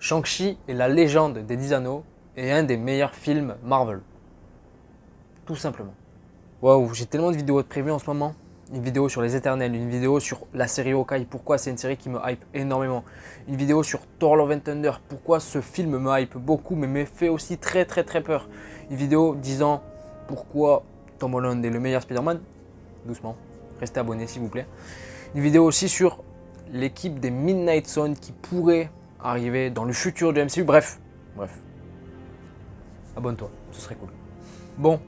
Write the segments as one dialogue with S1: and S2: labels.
S1: Shang-Chi et la légende des 10 anneaux est un des meilleurs films Marvel. Tout simplement. Waouh, j'ai tellement de vidéos de prévues en ce moment. Une vidéo sur les Éternels, une vidéo sur la série Hawkeye, pourquoi c'est une série qui me hype énormément. Une vidéo sur Thor Love and Thunder, pourquoi ce film me hype beaucoup mais me fait aussi très peur. Une vidéo disant pourquoi Tom Holland est le meilleur Spider-Man. Doucement, restez abonnés s'il vous plaît. Une vidéo aussi sur l'équipe des Midnight Suns qui pourrait arriver dans le futur de MCU. Bref. Abonne-toi, ce serait cool. Bon,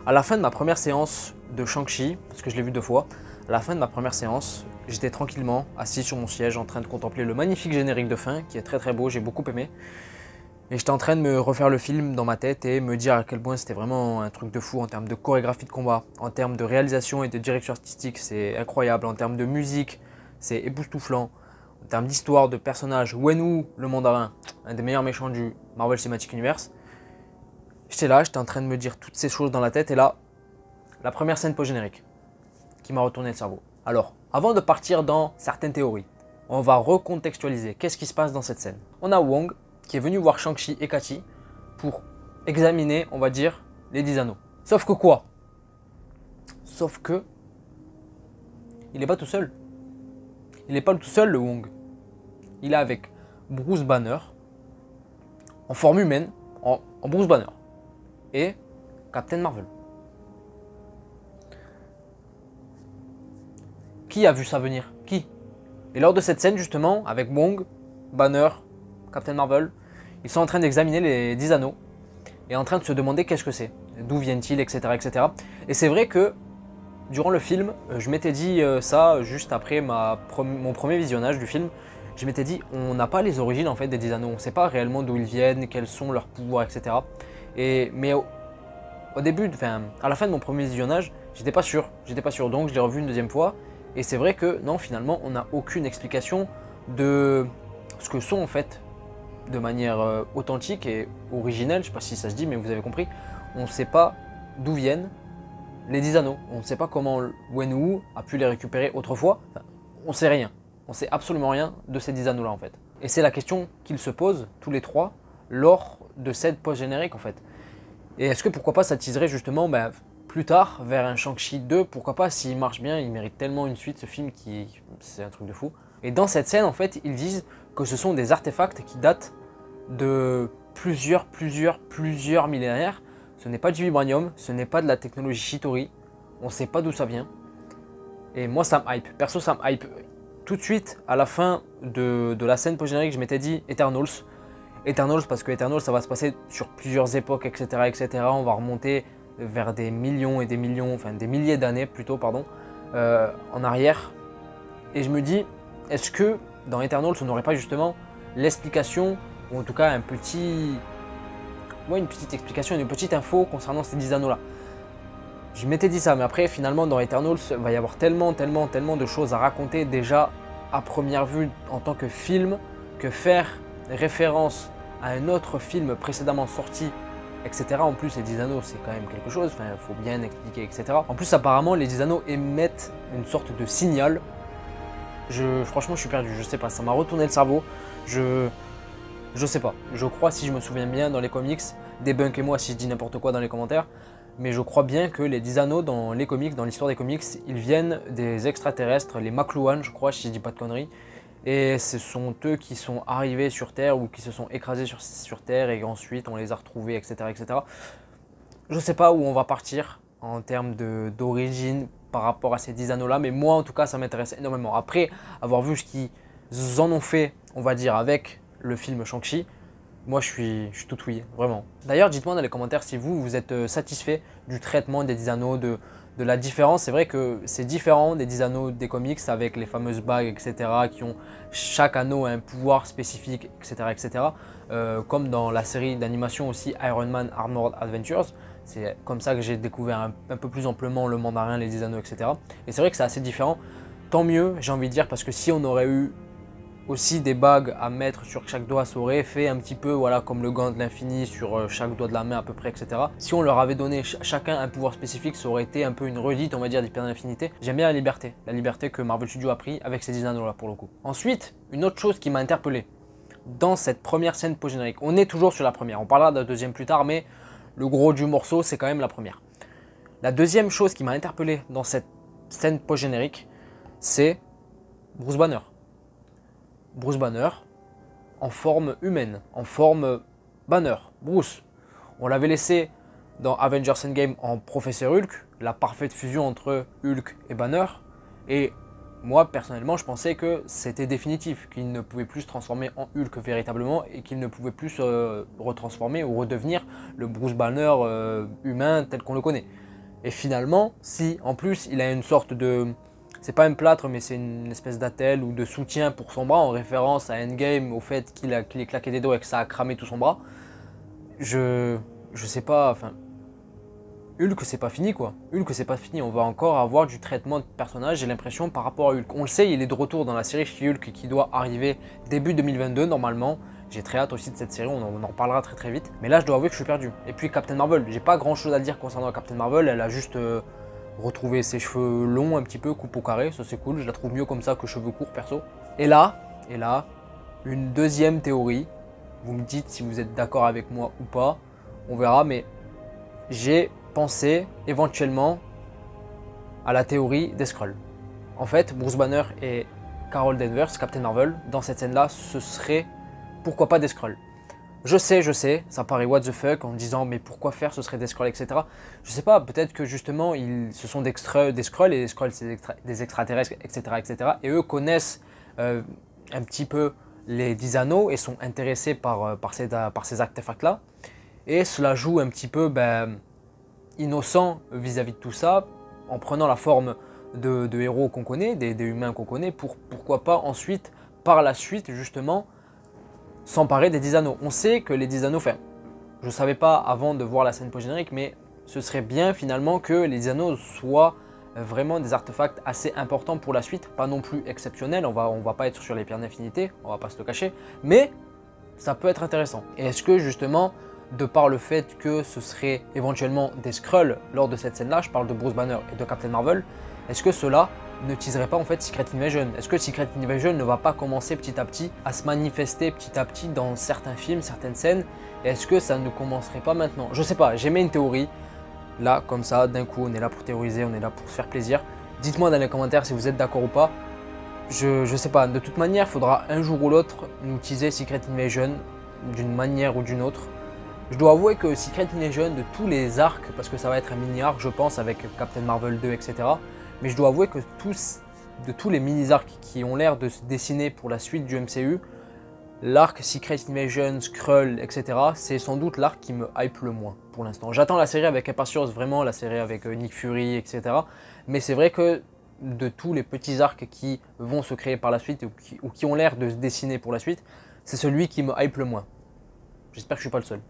S1: à la fin de ma première séance de Shang-Chi, parce que je l'ai vu 2 fois, à la fin de ma première séance, j'étais tranquillement assis sur mon siège en train de contempler le magnifique générique de fin, qui est très beau, j'ai beaucoup aimé. Et j'étais en train de me refaire le film dans ma tête et me dire à quel point c'était vraiment un truc de fou en termes de chorégraphie de combat, en termes de réalisation et de direction artistique, c'est incroyable, en termes de musique, c'est époustouflant, en termes d'histoire, de personnages, Wen-Wu, le mandarin, un des meilleurs méchants du Marvel Cinematic Universe. J'étais là, j'étais en train de me dire toutes ces choses dans la tête et là, la première scène post-générique qui m'a retourné le cerveau. Alors, avant de partir dans certaines théories, on va recontextualiser. Qu'est-ce qui se passe dans cette scène? On a Wong qui est venu voir Shang-Chi et Cathy pour examiner, on va dire, les 10 anneaux. Sauf que quoi? Sauf que il n'est pas tout seul. Il n'est pas tout seul, le Wong. Il est avec Bruce Banner, en forme humaine, en Bruce Banner, et Captain Marvel. Qui a vu ça venir? Qui? Et lors de cette scène, justement, avec Wong, Banner, Captain Marvel, ils sont en train d'examiner les 10 anneaux et en train de se demander qu'est-ce que c'est, d'où viennent-ils, etc. Et c'est vrai que durant le film, je m'étais dit ça juste après mon premier visionnage du film. Je m'étais dit, on n'a pas les origines en fait des 10 anneaux, on ne sait pas réellement d'où ils viennent, quels sont leurs pouvoirs, etc. Mais au début, à la fin de mon premier visionnage, j'étais pas sûr, donc je l'ai revu une deuxième fois. Et c'est vrai que non, finalement, on n'a aucune explication de ce que sont en fait, de manière authentique et originelle, je ne sais pas si ça se dit, mais vous avez compris, on ne sait pas d'où viennent les 10 anneaux. On ne sait pas comment Wen-Wu a pu les récupérer autrefois. Enfin, on ne sait rien. On ne sait absolument rien de ces 10 anneaux-là en fait. Et c'est la question qu'ils se posent tous les trois lors de cette post-générique en fait. Et est-ce que pourquoi pas ça teaserait justement plus tard vers un Shang-Chi 2, pourquoi pas, s'il marche bien, il mérite tellement une suite ce film qui c'est un truc de fou. Et dans cette scène en fait, ils disent que ce sont des artefacts qui datent de plusieurs millénaires. Ce n'est pas du vibranium, ce n'est pas de la technologie Shitori, on ne sait pas d'où ça vient. Et moi ça me hype, perso ça me hype. Tout de suite, à la fin de la scène post-générique, je m'étais dit Eternals parce que Eternals ça va se passer sur plusieurs époques, etc. On va remonter vers des millions et des millions, enfin des milliers d'années plutôt, pardon, en arrière. Et je me dis, est-ce que dans Eternals on n'aurait pas justement l'explication, ou en tout cas une petite explication, une petite info concernant ces 10 anneaux là. Je m'étais dit ça, mais après finalement dans Eternals, il va y avoir tellement de choses à raconter déjà à première vue en tant que film, que faire référence à un autre film précédemment sorti, etc. En plus les 10 anneaux c'est quand même quelque chose, il faut bien expliquer, etc. En plus apparemment les 10 anneaux émettent une sorte de signal. Franchement je suis perdu, je sais pas, ça m'a retourné le cerveau. Je sais pas, je crois, si je me souviens bien dans les comics, débunkez-moi si je dis n'importe quoi dans les commentaires, mais je crois bien que les 10 anneaux dans les comics, dans l'histoire des comics, ils viennent des extraterrestres, les Makluan je crois, si je dis pas de conneries, et ce sont eux qui sont arrivés sur Terre ou qui se sont écrasés sur Terre et ensuite on les a retrouvés, etc. Je sais pas où on va partir en termes d'origine par rapport à ces 10 anneaux là, mais moi en tout cas ça m'intéresse énormément. Après avoir vu ce qu'ils en ont fait, on va dire avec le film Shang-Chi, moi je suis tout ouillé, vraiment. D'ailleurs dites-moi dans les commentaires si vous êtes satisfait du traitement des 10 anneaux, de la différence. C'est vrai que c'est différent des 10 anneaux des comics avec les fameuses bagues, etc. qui ont chaque anneau un pouvoir spécifique, etc. Comme dans la série d'animation aussi Iron Man Armored Adventures. C'est comme ça que j'ai découvert un peu plus amplement le mandarin, les 10 anneaux, etc. Et c'est vrai que c'est assez différent. Tant mieux, j'ai envie de dire, parce que si on aurait eu aussi des bagues à mettre sur chaque doigt, ça aurait fait un petit peu voilà, comme le gant de l'infini sur chaque doigt de la main à peu près, etc. Si on leur avait donné chacun un pouvoir spécifique, ça aurait été un peu une redite, on va dire, d'Hyper d'Infinité. J'aime bien la liberté que Marvel Studios a pris avec ces 10 anneaux là pour le coup. Ensuite, une autre chose qui m'a interpellé dans cette première scène post-générique. On est toujours sur la première, on parlera de la deuxième plus tard, mais le gros du morceau, c'est quand même la première. La deuxième chose qui m'a interpellé dans cette scène post-générique, c'est Bruce Banner. Bruce Banner en forme humaine, en forme Banner, Bruce. On l'avait laissé dans Avengers Endgame en Professeur Hulk, la parfaite fusion entre Hulk et Banner. Et moi, personnellement, je pensais que c'était définitif, qu'il ne pouvait plus se transformer en Hulk véritablement et qu'il ne pouvait plus se retransformer ou redevenir le Bruce Banner humain tel qu'on le connaît. Et finalement, si en plus il a une sorte de... C'est pas un plâtre, mais c'est une espèce d'attelle ou de soutien pour son bras, en référence à Endgame, au fait qu'il est claqué des doigts et que ça a cramé tout son bras. Je sais pas, enfin... Hulk, c'est pas fini quoi. Hulk, c'est pas fini. On va encore avoir du traitement de personnage, j'ai l'impression, par rapport à Hulk. On le sait, il est de retour dans la série She-Hulk qui doit arriver début 2022 normalement. J'ai très hâte aussi de cette série, on en parlera très très vite. Mais là, je dois avouer que je suis perdu. Et puis Captain Marvel, j'ai pas grand chose à dire concernant Captain Marvel. Elle a juste retrouvé ses cheveux longs un petit peu, coupe au carré. Ça c'est cool, je la trouve mieux comme ça que cheveux courts perso. Et là, une deuxième théorie. Vous me dites si vous êtes d'accord avec moi ou pas. On verra, mais j'ai pensé éventuellement à la théorie des Skrulls. En fait, Bruce Banner et Carol Danvers, Captain Marvel, dans cette scène-là, ce serait pourquoi pas des Skrulls. Je sais, ça paraît what the fuck en disant mais pourquoi faire, ce serait des Skrulls, etc. Je sais pas, peut-être que justement, ce sont des Skrulls et les Skrulls c'est des extraterrestres, etc. Et eux connaissent un petit peu les 10 anneaux et sont intéressés par ces artefacts-là. Et cela joue un petit peu innocent vis-à-vis de tout ça, en prenant la forme de héros qu'on connaît, des humains qu'on connaît, pourquoi pas ensuite, par la suite justement, s'emparer des 10 anneaux. On sait que les 10 anneaux, enfin, je ne savais pas avant de voir la scène post-générique, mais ce serait bien finalement que les 10 anneaux soient vraiment des artefacts assez importants pour la suite, pas non plus exceptionnels, on va pas être sur les pierres d'infinité, on va pas se le cacher, mais ça peut être intéressant. Et est-ce que justement, de par le fait que ce serait éventuellement des Skrulls lors de cette scène-là, je parle de Bruce Banner et de Captain Marvel, est-ce que cela ne teaserait pas en fait Secret Invasion? Est-ce que Secret Invasion ne va pas commencer petit à petit à se manifester petit à petit dans certains films, certaines scènes? Et est-ce que ça ne commencerait pas maintenant? Je sais pas, j'ai mis une théorie. Là, comme ça, d'un coup, on est là pour théoriser, on est là pour se faire plaisir. Dites-moi dans les commentaires si vous êtes d'accord ou pas. Je sais pas, de toute manière, il faudra un jour ou l'autre nous teaser Secret Invasion d'une manière ou d'une autre. Je dois avouer que Secret Invasion, de tous les arcs, parce que ça va être un mini-arc, je pense, avec Captain Marvel 2, etc. Mais je dois avouer que de tous les mini-arcs qui ont l'air de se dessiner pour la suite du MCU, l'arc Secret Invasion, Skrull, etc. c'est sans doute l'arc qui me hype le moins pour l'instant. J'attends la série avec impatience, vraiment, la série avec Nick Fury, etc. Mais c'est vrai que de tous les petits arcs qui vont se créer par la suite ou qui ont l'air de se dessiner pour la suite, c'est celui qui me hype le moins. J'espère que je ne suis pas le seul.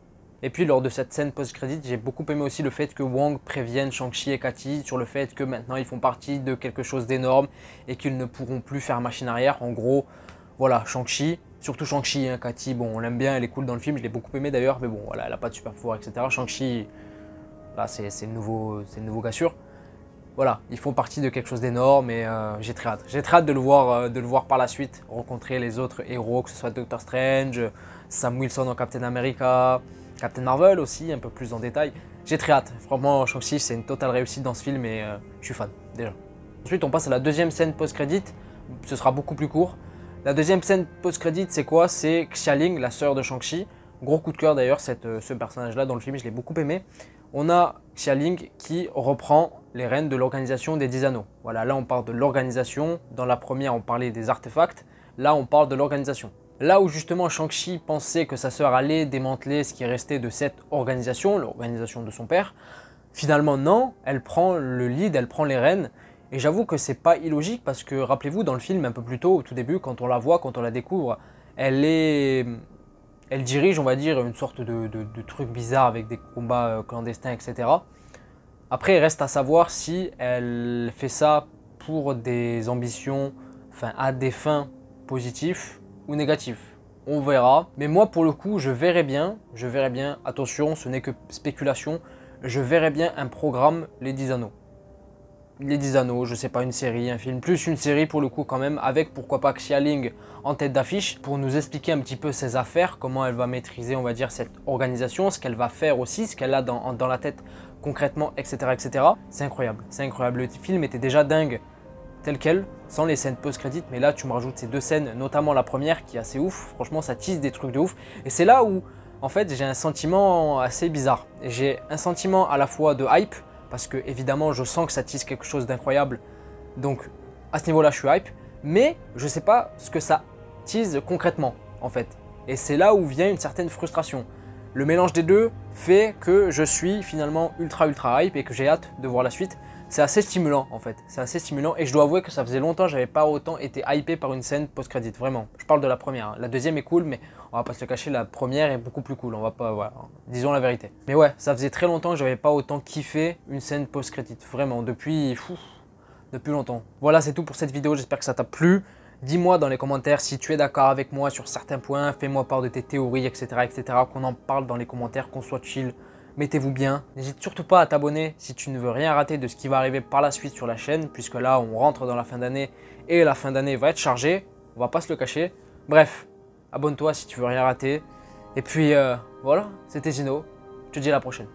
S1: Et puis lors de cette scène post-crédit, j'ai beaucoup aimé aussi le fait que Wong prévienne Shang-Chi et Katy sur le fait que maintenant ils font partie de quelque chose d'énorme et qu'ils ne pourront plus faire machine arrière. En gros, voilà, Shang-Chi, surtout Shang-Chi, hein, Katy, bon, on l'aime bien, elle est cool dans le film, je l'ai beaucoup aimé d'ailleurs, mais bon, voilà, elle n'a pas de super pouvoir, etc. Shang-Chi, là, c'est le nouveau gars sûr. Voilà, ils font partie de quelque chose d'énorme et j'ai très hâte. J'ai très hâte de le voir par la suite, rencontrer les autres héros, que ce soit Doctor Strange, Sam Wilson en Captain America, Captain Marvel aussi, un peu plus en détail. J'ai très hâte. Franchement, Shang-Chi, c'est une totale réussite dans ce film et je suis fan, déjà. Ensuite, on passe à la deuxième scène post-crédit. Ce sera beaucoup plus court. La deuxième scène post-crédit, c'est quoi? C'est Xialing, la sœur de Shang-Chi. Gros coup de cœur d'ailleurs, ce personnage-là dans le film, je l'ai beaucoup aimé. On a Xialing qui reprend les rênes de l'organisation des 10 anneaux. Voilà, là on parle de l'organisation. Dans la première, on parlait des artefacts. Là, on parle de l'organisation. Là où justement Shang-Chi pensait que sa sœur allait démanteler ce qui restait de cette organisation, l'organisation de son père, finalement non, elle prend le lead, elle prend les rênes. Et j'avoue que c'est pas illogique parce que rappelez-vous dans le film un peu plus tôt, au tout début, quand on la voit, quand on la découvre, elle dirige, on va dire, une sorte de truc bizarre avec des combats clandestins, etc. Après, il reste à savoir si elle fait ça pour des ambitions, enfin à des fins positives ou négatives. On verra. Mais moi, pour le coup, je verrais bien, attention, ce n'est que spéculation, je verrais bien un programme Les 10 Anneaux. les 10 anneaux, je sais pas, une série, un film, plus une série pour le coup quand même, avec pourquoi pas Xia Ling en tête d'affiche, pour nous expliquer un petit peu ses affaires, comment elle va maîtriser, on va dire, cette organisation, ce qu'elle va faire aussi, ce qu'elle a dans la tête concrètement, etc. etc. C'est incroyable, c'est incroyable. Le film était déjà dingue tel quel, sans les scènes post-crédit, mais là tu me rajoutes ces deux scènes, notamment la première qui est assez ouf, franchement ça tease des trucs de ouf, et c'est là où en fait j'ai un sentiment assez bizarre. J'ai un sentiment à la fois de hype, parce que évidemment je sens que ça tease quelque chose d'incroyable, donc à ce niveau là je suis hype, mais je sais pas ce que ça tease concrètement en fait, et c'est là où vient une certaine frustration. Le mélange des deux fait que je suis finalement ultra hype et que j'ai hâte de voir la suite. C'est assez stimulant en fait, c'est assez stimulant et je dois avouer que ça faisait longtemps que j'avais pas autant été hypé par une scène post-crédit, vraiment. Je parle de la première, hein. La deuxième est cool mais on va pas se le cacher, la première est beaucoup plus cool, on va pas, voilà, disons la vérité. Mais ouais, ça faisait très longtemps que j'avais pas autant kiffé une scène post-crédit, vraiment, depuis longtemps. Voilà, c'est tout pour cette vidéo, j'espère que ça t'a plu. Dis-moi dans les commentaires si tu es d'accord avec moi sur certains points, fais-moi part de tes théories, etc. Qu'on en parle dans les commentaires, qu'on soit chill. Mettez-vous bien. N'hésite surtout pas à t'abonner si tu ne veux rien rater de ce qui va arriver par la suite sur la chaîne, puisque là, on rentre dans la fin d'année et la fin d'année va être chargée. On va pas se le cacher. Bref, abonne-toi si tu veux rien rater. Et puis, voilà, c'était Zino. Je te dis à la prochaine.